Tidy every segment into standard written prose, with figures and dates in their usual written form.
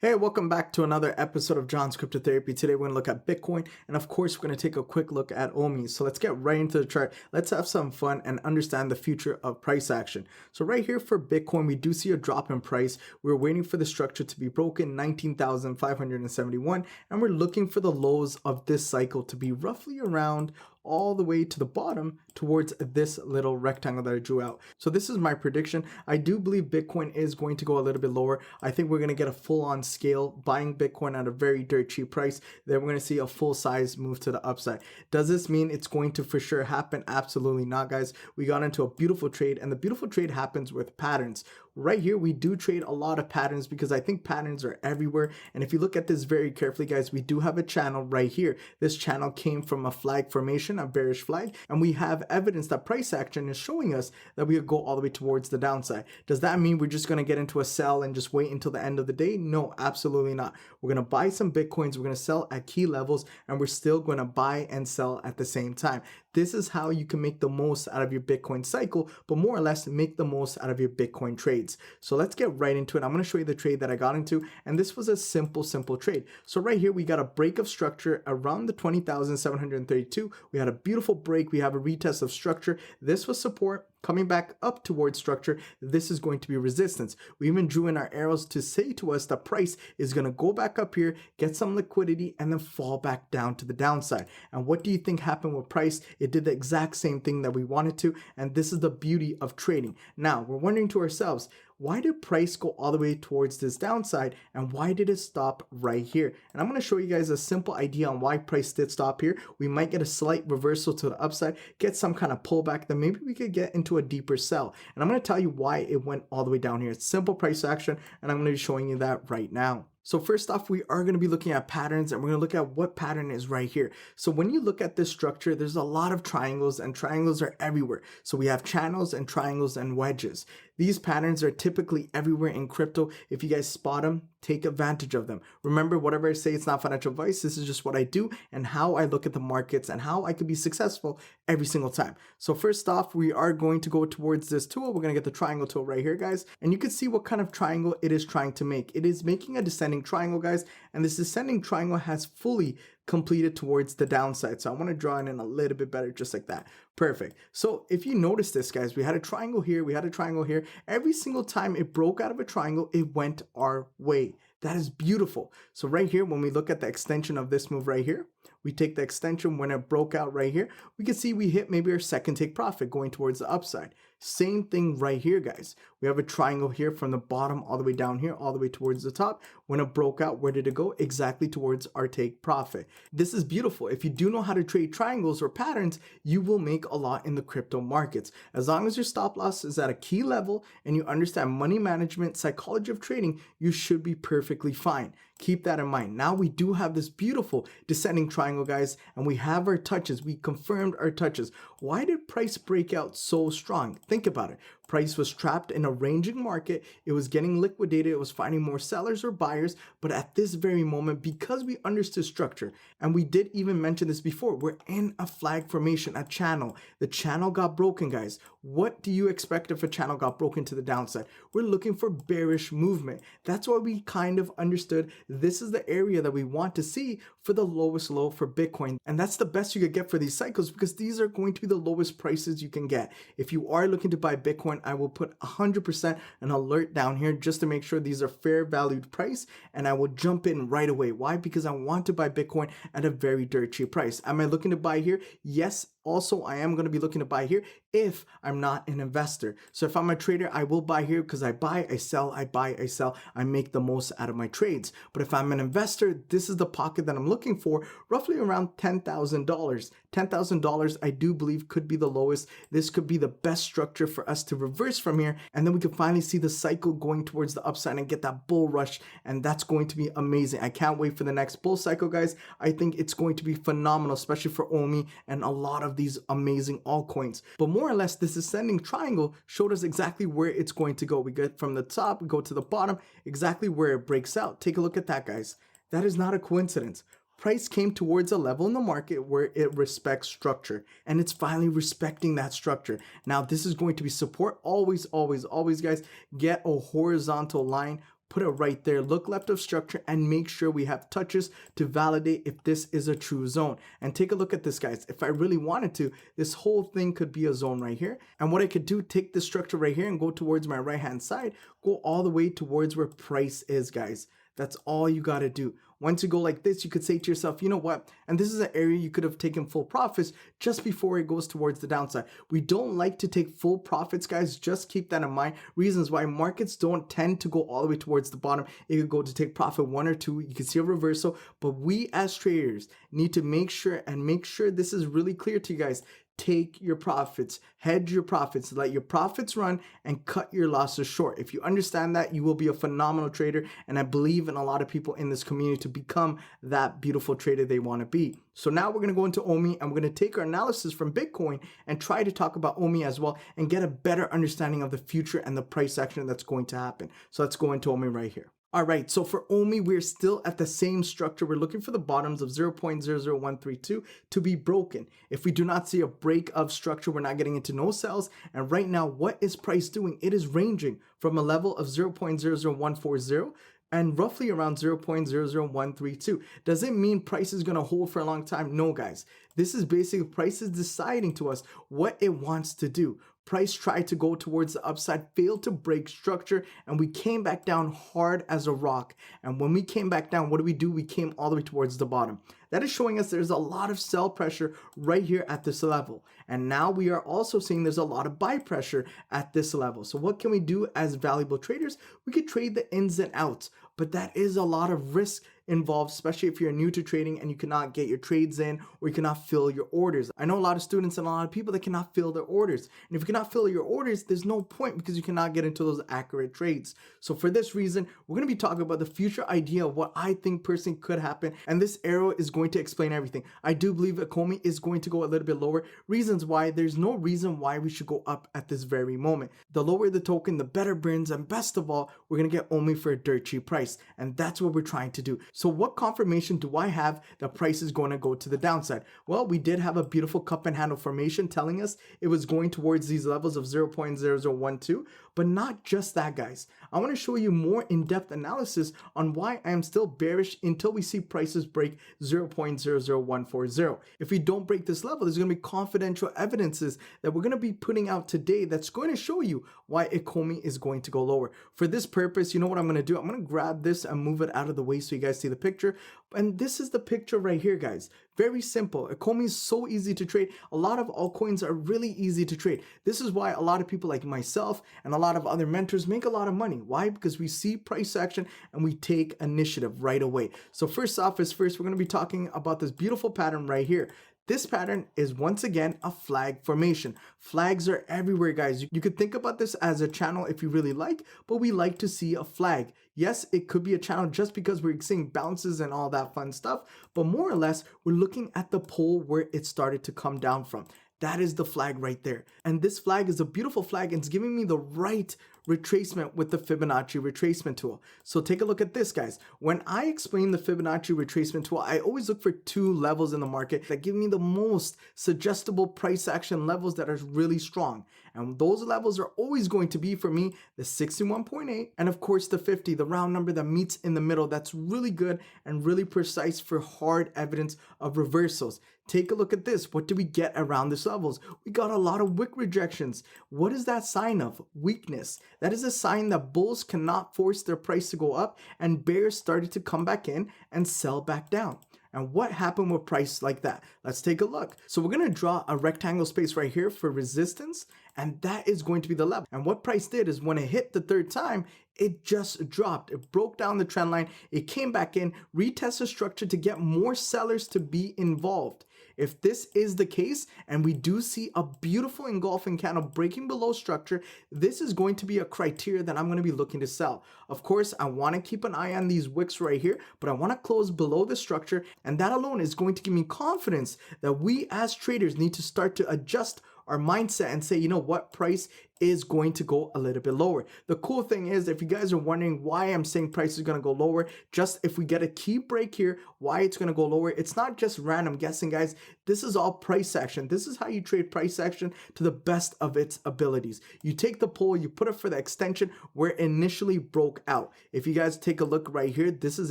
Hey, welcome back to another episode of Johnscryptotherapy. Today we're going to look at Bitcoin, and of course we're going to take a quick look at Omi. So let's get right into the chart. Let's have some fun and understand the future of price action. So right here for Bitcoin, we do see a drop in price. We're waiting for the structure to be broken, 19,571, and we're looking for the lows of this cycle to be roughly around all the way to the bottom towards this little rectangle that I drew out. So this is my prediction. I do believe Bitcoin is going to go a little bit lower. I think we're going to get a full-on scale buying Bitcoin at a very dirt cheap price. Then we're going to see a full size move to the upside. Does this mean it's going to for sure happen? Absolutely not, guys. We got into a beautiful trade, and the beautiful trade happens with patterns. Right here, we do trade a lot of patterns because I think patterns are everywhere. And if you look at this very carefully, guys, we do have a channel right here. This channel came from a flag formation, a bearish flag, and we have evidence that price action is showing us that we could go all the way towards the downside. Does that mean we're just going to get into a sell and just wait until the end of the day? No, absolutely not. We're going to buy some Bitcoins, we're going to sell at key levels, and we're still going to buy and sell at the same time. This is how you can make the most out of your Bitcoin cycle, but more or less make the most out of your Bitcoin trades. So let's get right into it. I'm going to show you the trade that I got into, and this was a simple trade. So right here, we got a break of structure around the 20,732. We had a beautiful break. We have a retest of structure. This was support. Coming back up towards structure, this is going to be resistance. We even drew in our arrows to say to us the price is going to go back up here, get some liquidity, and then fall back down to the downside. And what do you think happened with price? It did the exact same thing that we wanted to, and this is the beauty of trading. Now, we're wondering to ourselves, why did price go all the way towards this downside, and why did it stop right here? And I'm going to show you guys a simple idea on why price did stop here. We might get a slight reversal to the upside, get some kind of pullback, then maybe we could get into a deeper sell. And I'm going to tell you why it went all the way down here. It's simple price action, and I'm going to be showing you that right now. So first off, we are going to be looking at patterns, and we're going to look at what pattern is right here. So when you look at this structure, there's a lot of triangles, and triangles are everywhere. So we have channels and triangles and wedges. These patterns are typically everywhere in crypto. If you guys spot them, take advantage of them. Remember, whatever I say, it's not financial advice. This is just what I do and how I look at the markets and how I could be successful every single time. So first off, we are going to go towards this tool. We're going to get the triangle tool right here, guys. And you can see what kind of triangle it is trying to make. It is making a descending triangle, guys. And this descending triangle has fully completed towards the downside. So I want to draw it in a little bit better, just like that. Perfect. So if you notice this, guys, we had a triangle here, we had a triangle here. Every single time it broke out of a triangle, it went our way. That is beautiful. So right here, when we look at the extension of this move right here, we take the extension when it broke out right here, we can see we hit maybe our second take profit going towards the upside. Same thing right here, guys. We have a triangle here from the bottom all the way down here, all the way towards the top. When it broke out, where did it go? Exactly towards our take profit. This is beautiful. If you do know how to trade triangles or patterns, you will make a lot in the crypto markets. As long as your stop loss is at a key level and you understand money management, psychology of trading, you should be perfectly fine. Keep that in mind. Now we do have this beautiful descending triangle, guys, and we have our touches. We confirmed our touches. Why did price break out so strong? Think about it. Price was trapped in a ranging market. It was getting liquidated. It was finding more sellers or buyers. But at this very moment, because we understood structure, and we did even mention this before, we're in a flag formation, a channel. The channel got broken, guys. What do you expect if a channel got broken to the downside? We're looking for bearish movement. That's why we kind of understood this is the area that we want to see for the lowest low for Bitcoin. And that's the best you could get for these cycles because these are going to be the lowest prices you can get. If you are looking to buy Bitcoin, I will put 100% an alert down here just to make sure these are fair valued price, and I will jump in right away. Why? Because I want to buy Bitcoin at a very dirt cheap price. Am I looking to buy here? Yes. Also, I am going to be looking to buy here if I'm not an investor. So if I'm a trader, I will buy here because I buy, I sell, I buy, I sell. I make the most out of my trades. But if I'm an investor, this is the pocket that I'm looking for, roughly around $10,000. $10,000, I do believe, could be the lowest. This could be the best structure for us to reverse from here. And then we can finally see the cycle going towards the upside and get that bull rush. And that's going to be amazing. I can't wait for the next bull cycle, guys. I think it's going to be phenomenal, especially for Omi and a lot of these amazing altcoins. But more or less, this ascending triangle showed us exactly where it's going to go. We get from the top, we go to the bottom, exactly where it breaks out. Take a look at that, guys. That is not a coincidence. Price came towards a level in the market where it respects structure, and it's finally respecting that structure. Now, this is going to be support. Always, always, always, guys, get a horizontal line put it right there. Look left of structure and make sure we have touches to validate if this is a true zone. And take a look at this, guys. If I really wanted to, this whole thing could be a zone right here. And what I could do, take this structure right here and go towards my right hand side, go all the way towards where price is, guys. That's all you got to do. Once you go like this, you could say to yourself, you know what? And this is an area you could have taken full profits just before it goes towards the downside. We don't like to take full profits, guys. Just keep that in mind. Reasons why markets don't tend to go all the way towards the bottom. It could go to take profit 1 or 2. You can see a reversal, but we as traders need to make sure this is really clear to you guys. Take your profits, hedge your profits, let your profits run and cut your losses short. If you understand that, you will be a phenomenal trader. And I believe in a lot of people in this community to become that beautiful trader they want to be. So now we're going to go into OMI and we're going to take our analysis from Bitcoin and try to talk about OMI as well and get a better understanding of the future and the price action that's going to happen. So let's go into OMI right here. All right, so for OMI, we're still at the same structure. We're looking for the bottoms of 0.00132 to be broken. If we do not see a break of structure, we're not getting into no sells. And right now, what is price doing? It is ranging from a level of 0.00140 and roughly around 0.00132. Does it mean price is going to hold for a long time? No, guys. This is basically price is deciding to us what it wants to do. Price tried to go towards the upside, failed to break structure, and we came back down hard as a rock. And when we came back down, what do? We came all the way towards the bottom. That is showing us there's a lot of sell pressure right here at this level. And now we are also seeing there's a lot of buy pressure at this level. So what can we do as valuable traders? We could trade the ins and outs, but that is a lot of risk involved, especially if you're new to trading and you cannot get your trades in or you cannot fill your orders. I know a lot of students and a lot of people that cannot fill their orders. And if you cannot fill your orders, there's no point because you cannot get into those accurate trades. So for this reason, we're going to be talking about the future idea of what I think personally could happen. And this arrow is going to explain everything. I do believe Ecomi is going to go a little bit lower. Reasons why, there's no reason why we should go up at this very moment. The lower the token, the better burns. And best of all, we're going to get OMI for a dirt cheap price. And that's what we're trying to do. So what confirmation do I have that price is going to go to the downside? Well, we did have a beautiful cup and handle formation telling us it was going towards these levels of 0.0012, but not just that, guys. I want to show you more in-depth analysis on why I am still bearish until we see prices break 0.00140. If we don't break this level, there's going to be confidential evidences that we're going to be putting out today that's going to show you why Ecomi is going to go lower. For this purpose, you know what I'm going to do? I'm going to grab this and move it out of the way so you guys see the picture. And this is the picture right here, guys. Very simple. Ecomi is so easy to trade. A lot of altcoins are really easy to trade. This is why a lot of people like myself and a lot of other mentors make a lot of money. Why? Because we see price action and we take initiative right away. So first off is first, we're going to be talking about this beautiful pattern right here. This pattern is once again a flag formation. Flags are everywhere, guys. You could think about this as a channel if you really like, but we like to see a flag. Yes, it could be a channel just because we're seeing bounces and all that fun stuff, but more or less, we're looking at the pole where it started to come down from. That is the flag right there. And this flag is a beautiful flag and it's giving me the right retracement with the Fibonacci retracement tool. So take a look at this, guys. When I explain the Fibonacci retracement tool, I always look for 2 levels in the market that give me the most suggestible price action levels that are really strong. And those levels are always going to be, for me, the 61.8 and of course the 50, the round number that meets in the middle. That's really good and really precise for hard evidence of reversals. Take a look at this. What do we get around these levels? We got a lot of wick rejections. What is that sign of? Weakness. That is a sign that bulls cannot force their price to go up and bears started to come back in and sell back down. And what happened with price like that? Let's take a look. So we're going to draw a rectangle space right here for resistance, and that is going to be the level. And what price did is when it hit the 3rd time, it just dropped. It broke down the trend line. It came back in, retested the structure to get more sellers to be involved. If this is the case, and we do see a beautiful engulfing candle breaking below structure, this is going to be a criteria that I'm going to be looking to sell. Of course, I want to keep an eye on these wicks right here, but I want to close below the structure, and that alone is going to give me confidence that we as traders need to start to adjust our mindset and say, you know what, price is going to go a little bit lower. The cool thing is, if you guys are wondering why I'm saying price is going to go lower, just if we get a key break here, why it's going to go lower, it's not just random guessing, guys. This is all price action. This is how you trade price action to the best of its abilities. You take the pull, you put it for the extension where it initially broke out. If you guys take a look right here, this is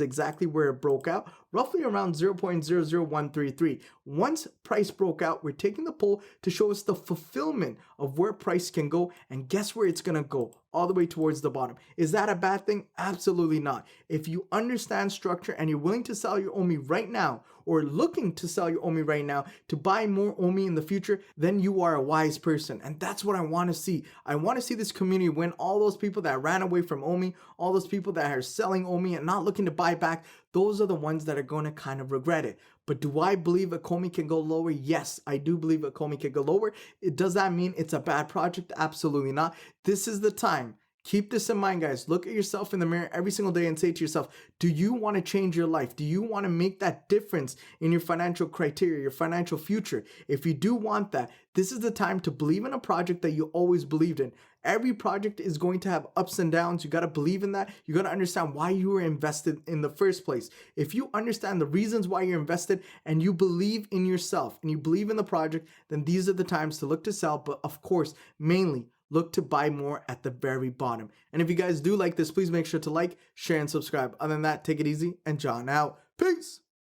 exactly where it broke out, roughly around 0.00133. Once price broke out, we're taking the pull to show us the fulfillment of where price can go, and guess where it's gonna go? All the way towards the bottom. Is that a bad thing? Absolutely not. If you understand structure and you're willing to sell your OMI right now, or looking to sell your OMI right now to buy more OMI in the future, then you are a wise person. And that's what I want to see. I want to see this community win. All those people that ran away from OMI, all those people that are selling OMI and not looking to buy back, those are the ones that are going to kind of regret it. But do I believe Ecomi can go lower? Yes, I do believe Ecomi can go lower. Does that mean it's a bad project? Absolutely not. This is the time. Keep this in mind, guys. Look at yourself in the mirror every single day and say to yourself, do you want to change your life? Do you want to make that difference in your financial criteria, your financial future? If you do want that, this is the time to believe in a project that you always believed in. Every project is going to have ups and downs. You got to believe in that. You got to understand why you were invested in the first place. If you understand the reasons why you're invested and you believe in yourself and you believe in the project, then these are the times to look to sell. But of course, mainly look to buy more at the very bottom. And if you guys do like this, please make sure to like, share, and subscribe. Other than that, take it easy and John out. Peace.